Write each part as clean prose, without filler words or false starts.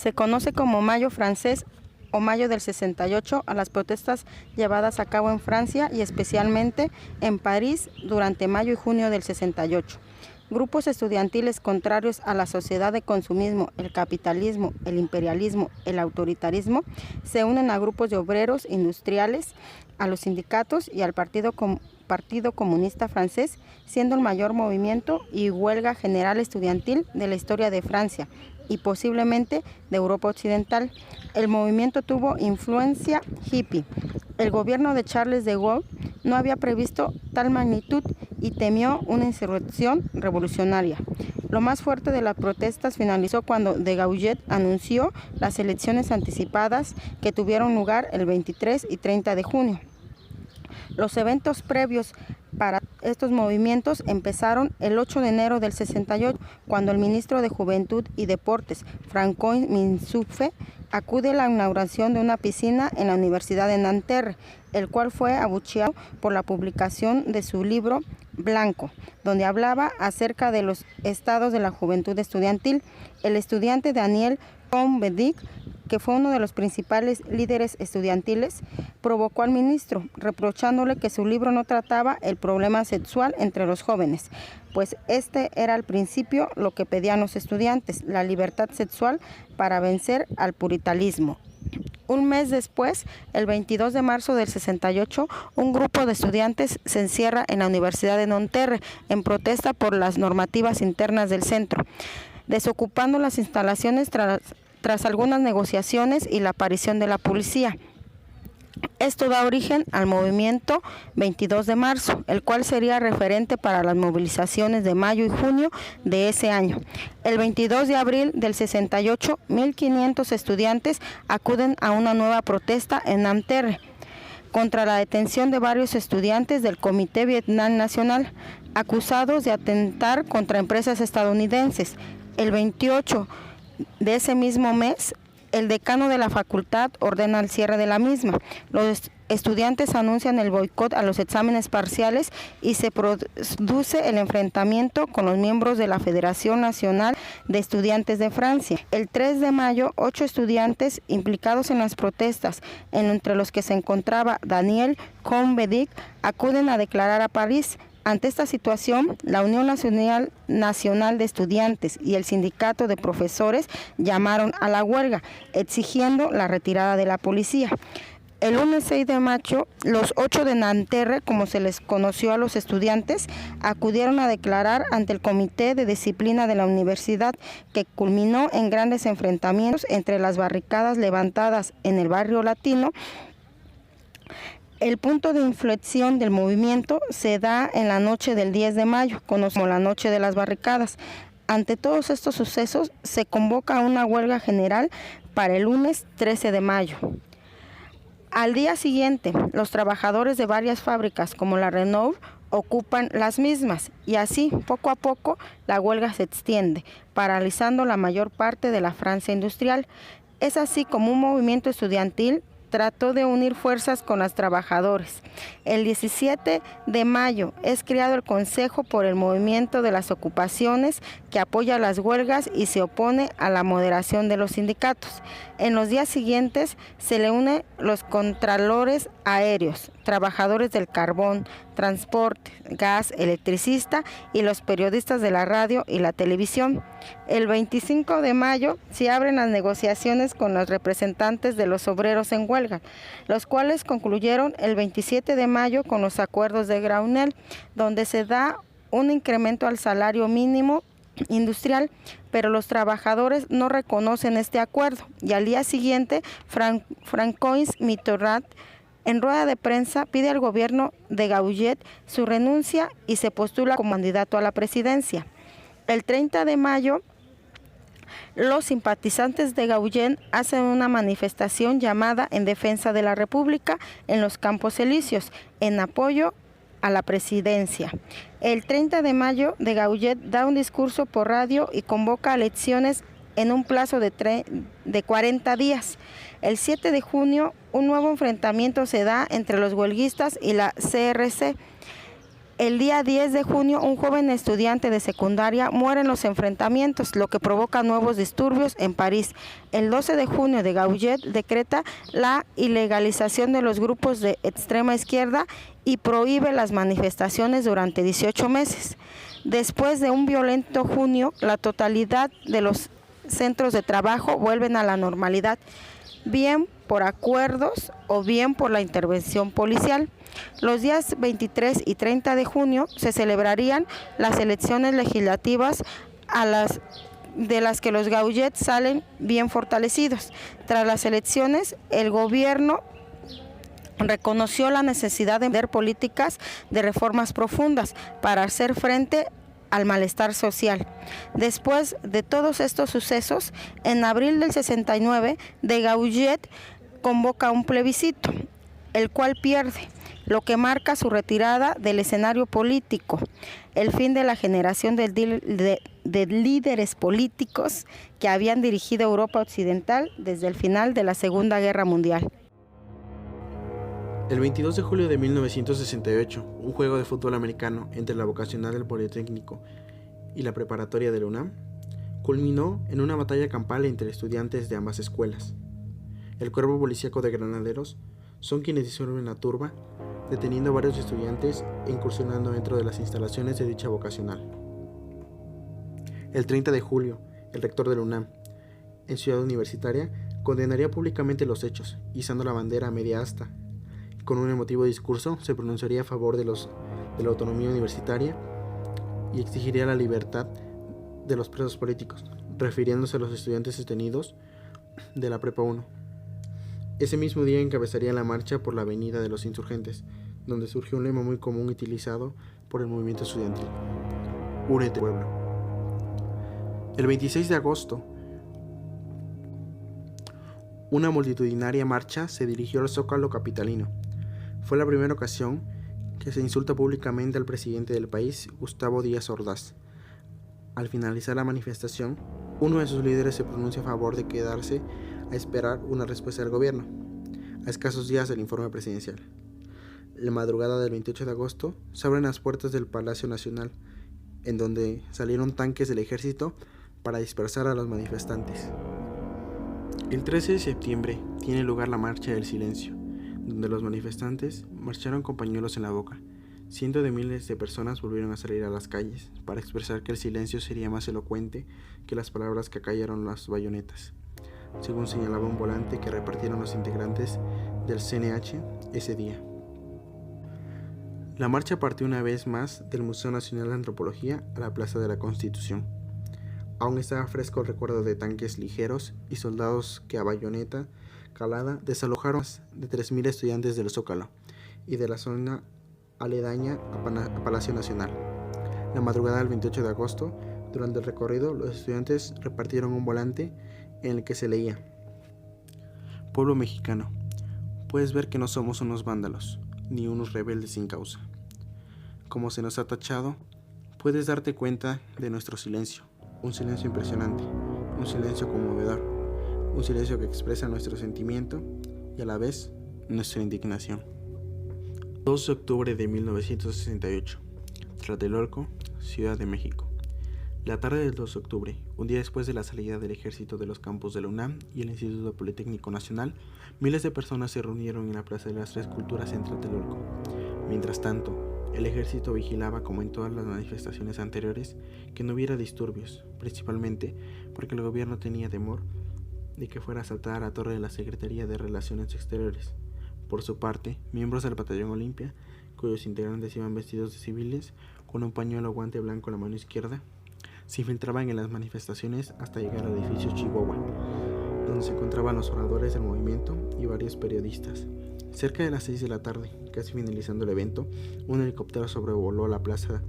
Se conoce como Mayo francés o Mayo del 68 a las protestas llevadas a cabo en Francia y especialmente en París durante mayo y junio del 68. Grupos estudiantiles contrarios a la sociedad de consumismo, el capitalismo, el imperialismo, el autoritarismo, se unen a grupos de obreros industriales, a los sindicatos y al Partido Comunista Francés, siendo el mayor movimiento y huelga general estudiantil de la historia de Francia y posiblemente de Europa Occidental. El movimiento tuvo influencia hippie. El gobierno de Charles de Gaulle no había previsto tal magnitud y temió una insurrección revolucionaria. Lo más fuerte de las protestas finalizó cuando de Gaulle anunció las elecciones anticipadas que tuvieron lugar el 23 y 30 de junio. Los eventos previos para estos movimientos empezaron el 8 de enero del 68, cuando el ministro de Juventud y Deportes, Francois Minsufe, acude a la inauguración de una piscina en la Universidad de Nanterre, el cual fue abucheado por la publicación de su libro Blanco, donde hablaba acerca de los estados de la juventud estudiantil. El estudiante Daniel Cohn-Bendit, que fue uno de los principales líderes estudiantiles, provocó al ministro, reprochándole que su libro no trataba el problema sexual entre los jóvenes, pues este era al principio lo que pedían los estudiantes, la libertad sexual para vencer al puritanismo. Un mes después, el 22 de marzo del 68, un grupo de estudiantes se encierra en la Universidad de Nanterre en protesta por las normativas internas del centro, desocupando las instalaciones tras algunas negociaciones y la aparición de la policía. Esto da origen al movimiento 22 de marzo, el cual sería referente para las movilizaciones de mayo y junio de ese año. El 22 de abril del 68, 1.500 estudiantes acuden a una nueva protesta en Nanterre contra la detención de varios estudiantes del Comité Vietnam Nacional, acusados de atentar contra empresas estadounidenses. El 28 de ese mismo mes, el decano de la facultad ordena el cierre de la misma. Los estudiantes anuncian el boicot a los exámenes parciales y se produce el enfrentamiento con los miembros de la Federación Nacional de Estudiantes de Francia. El 3 de mayo, 8 estudiantes implicados en las protestas, entre los que se encontraba Daniel Cohn-Bendit, acuden a declarar a París. Ante esta situación, la Unión Nacional de Estudiantes y el Sindicato de Profesores llamaron a la huelga, exigiendo la retirada de la policía. El lunes 6 de mayo, los 8 de Nanterre, como se les conoció a los estudiantes, acudieron a declarar ante el Comité de Disciplina de la Universidad, que culminó en grandes enfrentamientos entre las barricadas levantadas en el barrio latino. El punto de inflexión del movimiento se da en la noche del 10 de mayo, conocida como la Noche de las Barricadas. Ante todos estos sucesos, se convoca una huelga general para el lunes 13 de mayo. Al día siguiente, los trabajadores de varias fábricas, como la Renault, ocupan las mismas, y así, poco a poco, la huelga se extiende, paralizando la mayor parte de la Francia industrial. Es así como un movimiento estudiantil trató de unir fuerzas con los trabajadores. El 17 de mayo es creado el Consejo por el Movimiento de las Ocupaciones, que apoya las huelgas y se opone a la moderación de los sindicatos. En los días siguientes se le unen los contralores aéreos, trabajadores del carbón, transporte, gas, electricista y los periodistas de la radio y la televisión. El 25 de mayo se abren las negociaciones con los representantes de los obreros en huelga, los cuales concluyeron el 27 de mayo con los acuerdos de Grenelle, donde se da un incremento al salario mínimo industrial, pero los trabajadores no reconocen este acuerdo, y al día siguiente Francois Mitterrand, en rueda de prensa, pide al gobierno de Gaulle su renuncia y se postula como candidato a la presidencia. El 30 de mayo, los simpatizantes de Gaulle hacen una manifestación llamada En Defensa de la República en los Campos Elíseos, en apoyo a la presidencia. El 30 de mayo, de Gaulle da un discurso por radio y convoca a elecciones en un plazo de 40 días. El 7 de junio, un nuevo enfrentamiento se da entre los huelguistas y la CRC. El día 10 de junio, un joven estudiante de secundaria muere en los enfrentamientos, lo que provoca nuevos disturbios en París. El 12 de junio, de Gaulle decreta la ilegalización de los grupos de extrema izquierda y prohíbe las manifestaciones durante 18 meses. Después de un violento junio, la totalidad de los centros de trabajo vuelven a la normalidad, bien por acuerdos o bien por la intervención policial. Los días 23 y 30 de junio se celebrarían las elecciones legislativas de las que los gaullets salen bien fortalecidos. Tras las elecciones, el gobierno reconoció la necesidad de emprender políticas de reformas profundas para hacer frente al malestar social. Después de todos estos sucesos, en abril del 69, de Gaulle convoca un plebiscito, el cual pierde, lo que marca su retirada del escenario político, el fin de la generación de líderes políticos que habían dirigido Europa Occidental desde el final de la Segunda Guerra Mundial. El 22 de julio de 1968, un juego de fútbol americano entre la vocacional del Politécnico y la preparatoria de la UNAM culminó en una batalla campal entre estudiantes de ambas escuelas. El cuerpo policíaco de granaderos son quienes disuelven la turba, deteniendo a varios estudiantes e incursionando dentro de las instalaciones de dicha vocacional. El 30 de julio, el rector de la UNAM, en Ciudad Universitaria, condenaría públicamente los hechos, izando la bandera a media asta. Con un emotivo discurso se pronunciaría a favor de la autonomía universitaria y exigiría la libertad de los presos políticos, refiriéndose a los estudiantes detenidos de la Prepa 1. Ese mismo día encabezaría la marcha por la Avenida de los Insurgentes, donde surgió un lema muy común utilizado por el movimiento estudiantil: Únete, pueblo. El 26 de agosto, una multitudinaria marcha se dirigió al Zócalo capitalino. Fue la primera ocasión que se insulta públicamente al presidente del país, Gustavo Díaz Ordaz. Al finalizar la manifestación, uno de sus líderes se pronuncia a favor de quedarse a esperar una respuesta del gobierno, a escasos días del informe presidencial. La madrugada del 28 de agosto se abren las puertas del Palacio Nacional, en donde salieron tanques del ejército para dispersar a los manifestantes. El 13 de septiembre tiene lugar la Marcha del Silencio, donde los manifestantes marcharon con pañuelos en la boca. Cientos de miles de personas volvieron a salir a las calles para expresar que el silencio sería más elocuente que las palabras que acallaron las bayonetas, según señalaba un volante que repartieron los integrantes del CNH ese día. La marcha partió una vez más del Museo Nacional de Antropología a la Plaza de la Constitución. Aún estaba fresco el recuerdo de tanques ligeros y soldados que a bayoneta calada desalojaron de 3.000 estudiantes del Zócalo y de la zona aledaña a Palacio Nacional. La madrugada del 28 de agosto, durante el recorrido, los estudiantes repartieron un volante en el que se leía: Pueblo mexicano, puedes ver que no somos unos vándalos, ni unos rebeldes sin causa. Como se nos ha tachado, puedes darte cuenta de nuestro silencio, un silencio impresionante, un silencio conmovedor, un silencio que expresa nuestro sentimiento y a la vez nuestra indignación. 2 de octubre de 1968, Tlatelolco, Ciudad de México. La tarde del 2 de octubre, un día después de la salida del ejército de los campus de la UNAM y el Instituto Politécnico Nacional, miles de personas se reunieron en la Plaza de las Tres Culturas en Tlatelolco. Mientras tanto, el ejército vigilaba, como en todas las manifestaciones anteriores, que no hubiera disturbios, principalmente porque el gobierno tenía temor de que fuera asaltada la torre de la Secretaría de Relaciones Exteriores. Por su parte, miembros del Batallón Olimpia, cuyos integrantes iban vestidos de civiles, con un pañuelo guante blanco en la mano izquierda, se infiltraban en las manifestaciones hasta llegar al edificio Chihuahua, donde se encontraban los oradores del movimiento y varios periodistas. Cerca de las 6 de la tarde, casi finalizando el evento, un helicóptero sobrevoló la plaza,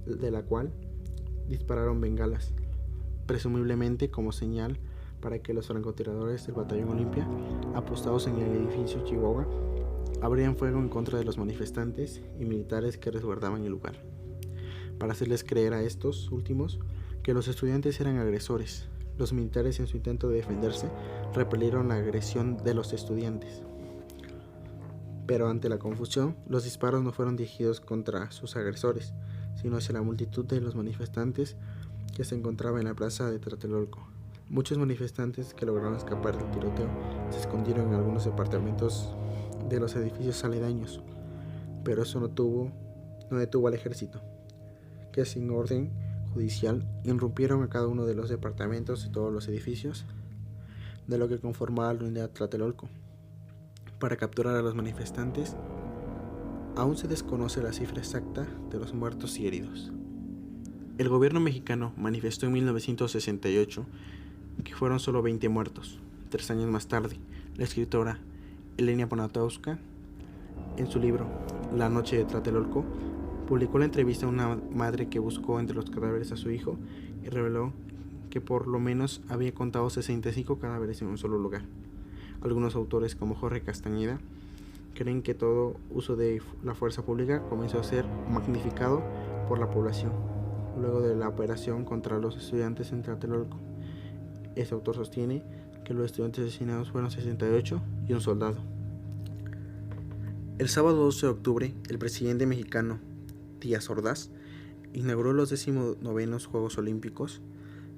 de la cual dispararon bengalas, presumiblemente como señal para que los francotiradores del Batallón Olimpia, apostados en el edificio Chihuahua, abrían fuego en contra de los manifestantes y militares que resguardaban el lugar, para hacerles creer a estos últimos que los estudiantes eran agresores. Los militares, en su intento de defenderse, repelieron la agresión de los estudiantes. Pero ante la confusión, los disparos no fueron dirigidos contra sus agresores, sino hacia la multitud de los manifestantes que se encontraba en la plaza de Tlatelolco. Muchos manifestantes que lograron escapar del tiroteo se escondieron en algunos departamentos de los edificios aledaños, pero eso no detuvo al ejército, que sin orden judicial irrumpieron a cada uno de los departamentos y todos los edificios de lo que conformaba la unidad Tlatelolco para capturar a los manifestantes. Aún se desconoce la cifra exacta de los muertos y heridos. El gobierno mexicano manifestó en 1968 que fueron solo 20 muertos. 3 años más tarde, la escritora Elena Poniatowska, en su libro La noche de Tlatelolco, publicó la entrevista a una madre que buscó entre los cadáveres a su hijo y reveló que por lo menos había contado 65 cadáveres en un solo lugar. Algunos autores, como Jorge Castañeda, creen que todo uso de la fuerza pública comenzó a ser magnificado por la población luego de la operación contra los estudiantes en Tlatelolco. Este autor sostiene que los estudiantes asesinados fueron 68 y un soldado. El sábado 12 de octubre, el presidente mexicano Díaz Ordaz inauguró los 19º Juegos Olímpicos,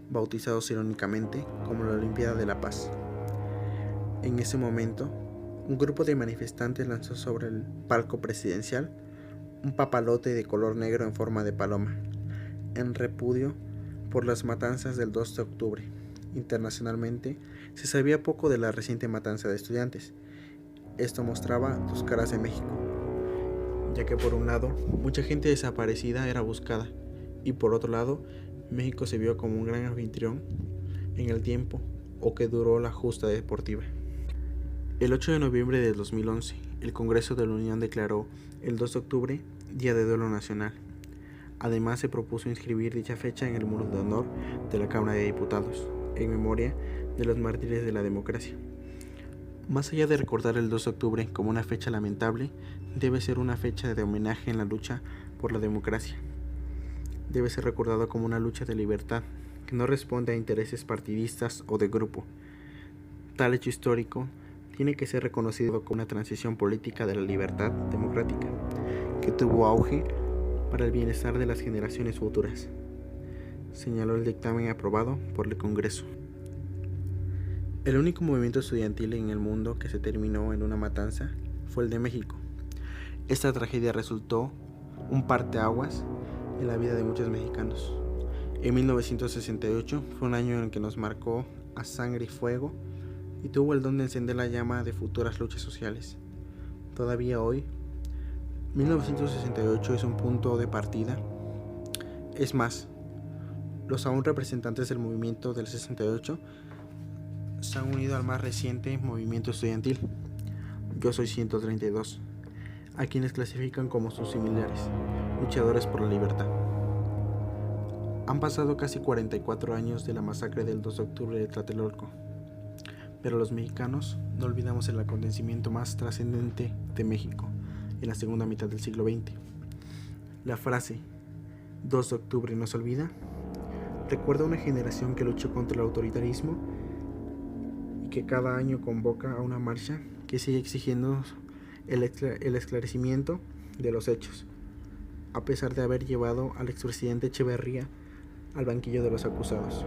bautizados irónicamente como la Olimpiada de la Paz. En ese momento, un grupo de manifestantes lanzó sobre el palco presidencial un papalote de color negro en forma de paloma, en repudio por las matanzas del 2 de octubre. Internacionalmente, se sabía poco de la reciente matanza de estudiantes. Esto mostraba 2 caras de México, ya que por un lado, mucha gente desaparecida era buscada, y por otro lado, México se vio como un gran anfitrión en el tiempo o que duró la justa deportiva. El 8 de noviembre de 2011, el Congreso de la Unión declaró el 2 de octubre Día de Duelo Nacional. Además, se propuso inscribir dicha fecha en el muro de honor de la Cámara de Diputados, en memoria de los mártires de la democracia. Más allá de recordar el 2 de octubre como una fecha lamentable, debe ser una fecha de homenaje en la lucha por la democracia. Debe ser recordado como una lucha de libertad que no responde a intereses partidistas o de grupo. Tal hecho histórico tiene que ser reconocido como una transición política de la libertad democrática que tuvo auge para el bienestar de las generaciones futuras, señaló el dictamen aprobado por el Congreso. El único movimiento estudiantil en el mundo que se terminó en una matanza fue el de México. Esta tragedia resultó un parteaguas en la vida de muchos mexicanos. En 1968 fue un año en el que nos marcó a sangre y fuego y tuvo el don de encender la llama de futuras luchas sociales. Todavía hoy, 1968 es un punto de partida. Es más, los aún representantes del movimiento del 68 se han unido al más reciente movimiento estudiantil, Yo Soy 132, a quienes clasifican como sus similares, luchadores por la libertad. Han pasado casi 44 años de la masacre del 2 de octubre de Tlatelolco, pero los mexicanos no olvidamos el acontecimiento más trascendente de México en la segunda mitad del siglo XX. La frase 2 de octubre no se olvida recuerda a una generación que luchó contra el autoritarismo y que cada año convoca a una marcha que sigue exigiendo el esclarecimiento de los hechos, a pesar de haber llevado al expresidente Echeverría al banquillo de los acusados.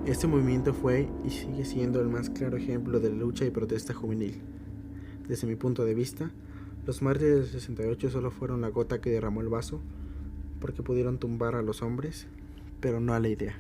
Este movimiento fue y sigue siendo el más claro ejemplo de la lucha y protesta juvenil. Desde mi punto de vista, los mártires del 68 solo fueron la gota que derramó el vaso, porque pudieron tumbar a los hombres, pero no a la idea.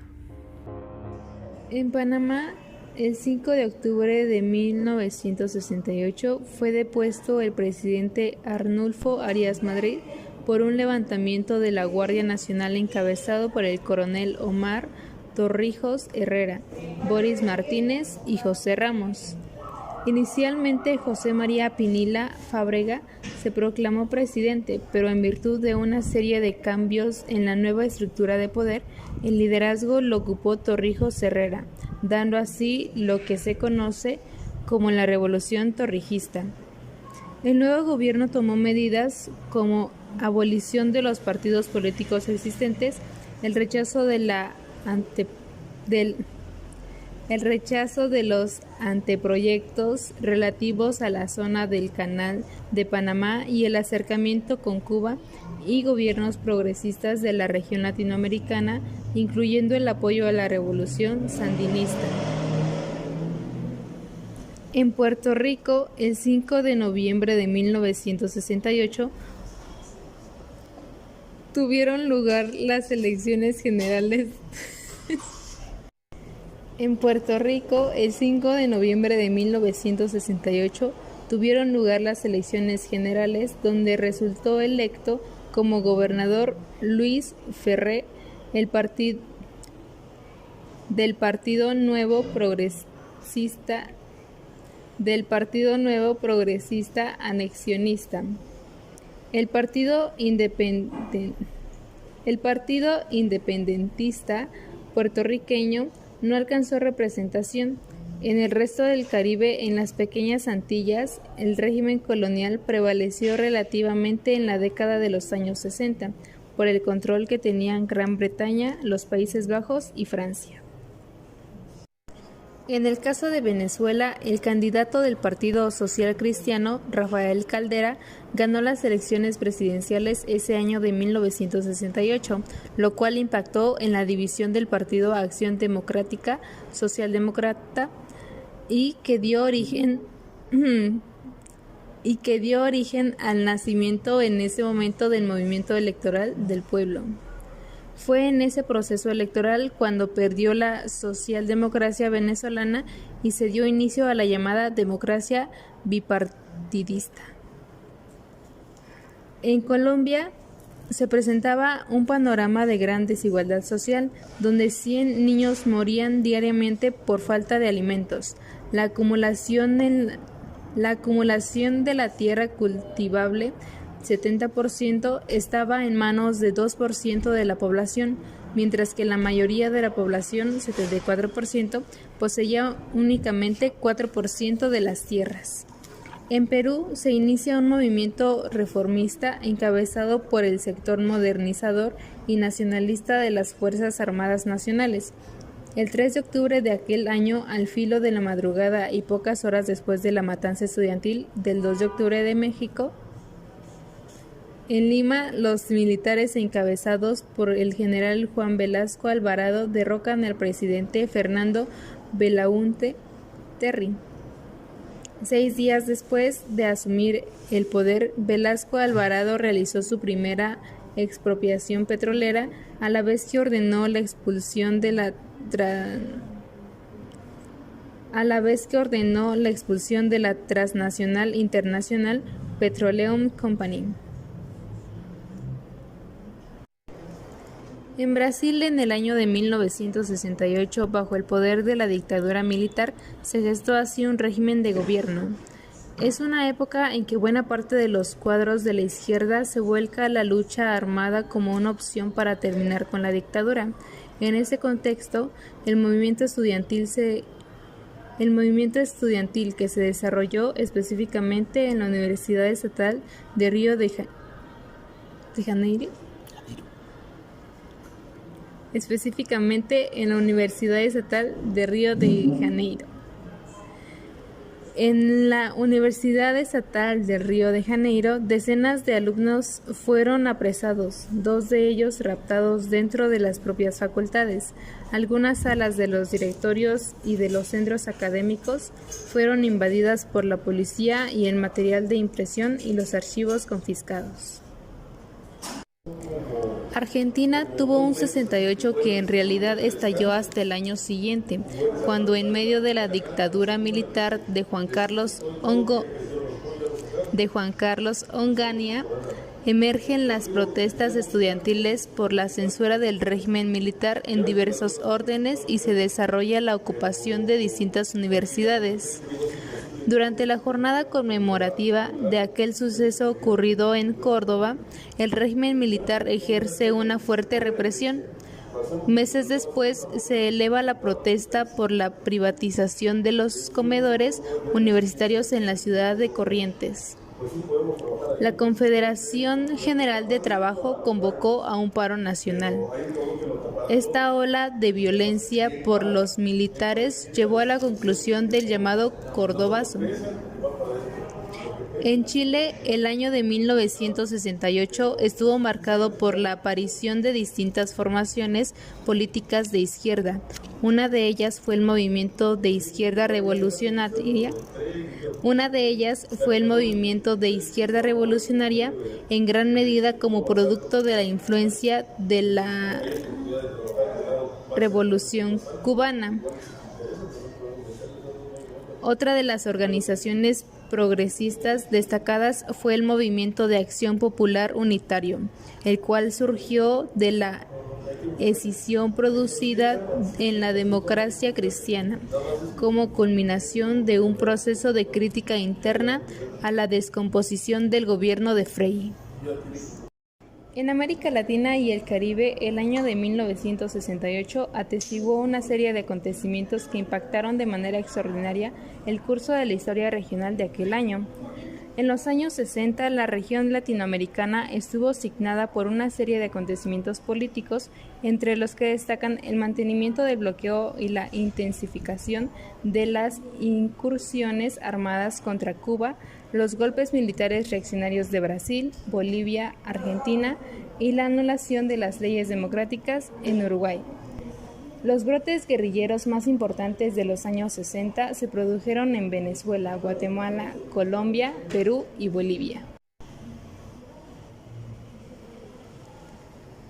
En Panamá, el 5 de octubre de 1968 fue depuesto el presidente Arnulfo Arias Madrid por un levantamiento de la Guardia Nacional encabezado por el coronel Omar Torrijos Herrera, Boris Martínez y José Ramos. Inicialmente José María Pinilla Fábrega se proclamó presidente, pero en virtud de una serie de cambios en la nueva estructura de poder, el liderazgo lo ocupó Torrijos Herrera, dando así lo que se conoce como la Revolución Torrijista. El nuevo gobierno tomó medidas como abolición de los partidos políticos existentes, el rechazo de la el rechazo de los anteproyectos relativos a la zona del Canal de Panamá y el acercamiento con Cuba y gobiernos progresistas de la región latinoamericana, incluyendo el apoyo a la revolución sandinista. En Puerto Rico, el 5 de noviembre de 1968, tuvieron lugar las elecciones generales. En Puerto Rico, el 5 de noviembre de 1968, tuvieron lugar las elecciones generales donde resultó electo como gobernador Luis Ferré, del Partido Nuevo Progresista Anexionista. El Partido Independentista puertorriqueño no alcanzó representación. En el resto del Caribe, en las pequeñas Antillas, el régimen colonial prevaleció relativamente en la década de los años 60, por el control que tenían Gran Bretaña, los Países Bajos y Francia. En el caso de Venezuela, el candidato del Partido Social Cristiano, Rafael Caldera, ganó las elecciones presidenciales ese año de 1968, lo cual impactó en la división del Partido Acción Democrática Socialdemócrata y que dio origen al nacimiento en ese momento del Movimiento Electoral del Pueblo. Fue en ese proceso electoral cuando perdió la socialdemocracia venezolana y se dio inicio a la llamada democracia bipartidista. En Colombia se presentaba un panorama de gran desigualdad social, donde 100 niños morían diariamente por falta de alimentos. La acumulación de la tierra cultivable 70% estaba en manos de 2% de la población, mientras que la mayoría de la población, 74%, poseía únicamente 4% de las tierras. En Perú se inicia un movimiento reformista encabezado por el sector modernizador y nacionalista de las Fuerzas Armadas Nacionales. El 3 de octubre de aquel año, al filo de la madrugada y pocas horas después de la matanza estudiantil del 2 de octubre de México, en Lima, los militares encabezados por el general Juan Velasco Alvarado derrocan al presidente Fernando Belaúnde Terry. 6 días después de asumir el poder, Velasco Alvarado realizó su primera expropiación petrolera, a la vez que ordenó la expulsión de la transnacional International Petroleum Company. En Brasil, en el año de 1968, bajo el poder de la dictadura militar, se gestó así un régimen de gobierno. Es una época en que buena parte de los cuadros de la izquierda se vuelca a la lucha armada como una opción para terminar con la dictadura. En ese contexto, el movimiento estudiantil que se desarrolló específicamente en la Universidad Estatal de Río de Janeiro, En la Universidad Estatal de Río de Janeiro, decenas de alumnos fueron apresados, 2 de ellos raptados dentro de las propias facultades. Algunas salas de los directorios y de los centros académicos fueron invadidas por la policía y el material de impresión y los archivos confiscados. Argentina tuvo un 68 que en realidad estalló hasta el año siguiente, cuando en medio de la dictadura militar de Juan Carlos Onganía emergen las protestas estudiantiles por la censura del régimen militar en diversos órdenes y se desarrolla la ocupación de distintas universidades. Durante la jornada conmemorativa de aquel suceso ocurrido en Córdoba, el régimen militar ejerce una fuerte represión. Meses después se eleva la protesta por la privatización de los comedores universitarios en la ciudad de Corrientes. La Confederación General de Trabajo convocó a un paro nacional. Esta ola de violencia por los militares llevó a la conclusión del llamado Cordobazo. En Chile, el año de 1968 estuvo marcado por la aparición de distintas formaciones políticas de izquierda. Una de ellas fue el movimiento de izquierda revolucionaria. En gran medida como producto de la influencia de la Revolución Cubana. Otra de las organizaciones progresistas destacadas fue el Movimiento de Acción Popular Unitario, el cual surgió de la escisión producida en la democracia cristiana, como culminación de un proceso de crítica interna a la descomposición del gobierno de Frei. En América Latina y el Caribe, el año de 1968 atestiguó una serie de acontecimientos que impactaron de manera extraordinaria el curso de la historia regional de aquel año. En los años 60, la región latinoamericana estuvo signada por una serie de acontecimientos políticos, entre los que destacan el mantenimiento del bloqueo y la intensificación de las incursiones armadas contra Cuba, los golpes militares reaccionarios de Brasil, Bolivia, Argentina y la anulación de las leyes democráticas en Uruguay. Los brotes guerrilleros más importantes de los años 60 se produjeron en Venezuela, Guatemala, Colombia, Perú y Bolivia.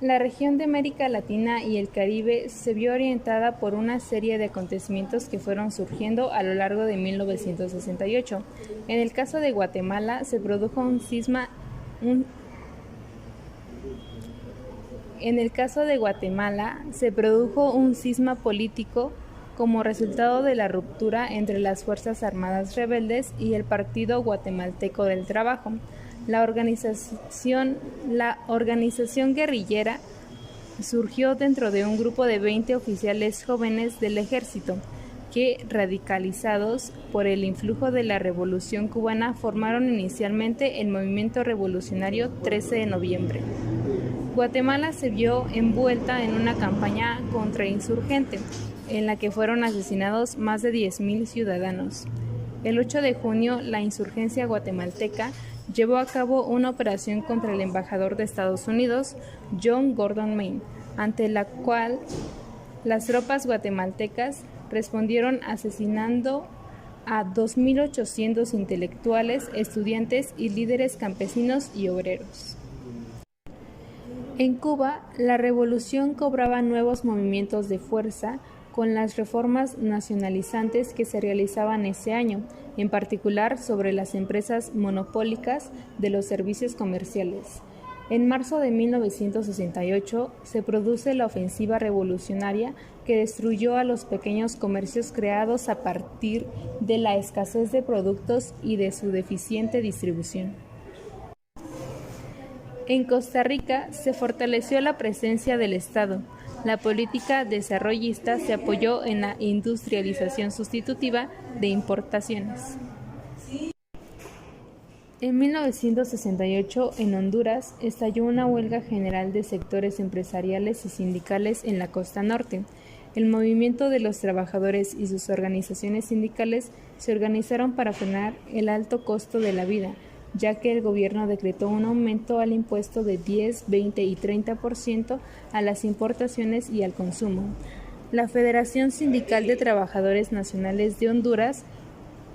La región de América Latina y el Caribe se vio orientada por una serie de acontecimientos que fueron surgiendo a lo largo de 1968. En el caso de Guatemala se produjo un cisma político como resultado de la ruptura entre las Fuerzas Armadas rebeldes y el Partido Guatemalteco del Trabajo. La organización guerrillera surgió dentro de un grupo de 20 oficiales jóvenes del ejército que, radicalizados por el influjo de la Revolución Cubana, formaron inicialmente el Movimiento Revolucionario 13 de noviembre. Guatemala se vio envuelta en una campaña contrainsurgente, en la que fueron asesinados más de 10,000 ciudadanos. El 8 de junio, la insurgencia guatemalteca llevó a cabo una operación contra el embajador de Estados Unidos, John Gordon Main, ante la cual las tropas guatemaltecas respondieron asesinando a 2.800 intelectuales, estudiantes y líderes campesinos y obreros. En Cuba, la revolución cobraba nuevos movimientos de fuerza con las reformas nacionalizantes que se realizaban ese año, en particular sobre las empresas monopólicas de los servicios comerciales. En marzo de 1968 se produce la ofensiva revolucionaria que destruyó a los pequeños comercios creados a partir de la escasez de productos y de su deficiente distribución. En Costa Rica se fortaleció la presencia del Estado. La política desarrollista se apoyó en la industrialización sustitutiva de importaciones. En 1968, en Honduras, estalló una huelga general de sectores empresariales y sindicales en la costa norte. El movimiento de los trabajadores y sus organizaciones sindicales se organizaron para frenar el alto costo de la vida, ya que el gobierno decretó un aumento al impuesto de 10, 20 y 30% a las importaciones y al consumo. La Federación Sindical de Trabajadores Nacionales de Honduras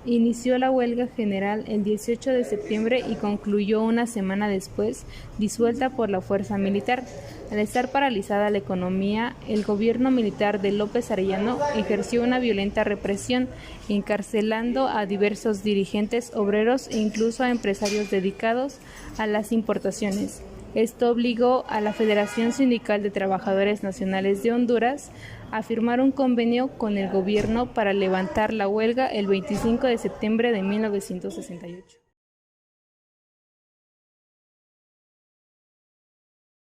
inició la huelga general el 18 de septiembre y concluyó una semana después, disuelta por la fuerza militar. Al estar paralizada la economía, el gobierno militar de López Arellano ejerció una violenta represión, encarcelando a diversos dirigentes obreros e incluso a empresarios dedicados a las importaciones. Esto obligó a la Federación Sindical de Trabajadores Nacionales de Honduras a firmar un convenio con el gobierno para levantar la huelga el 25 de septiembre de 1968.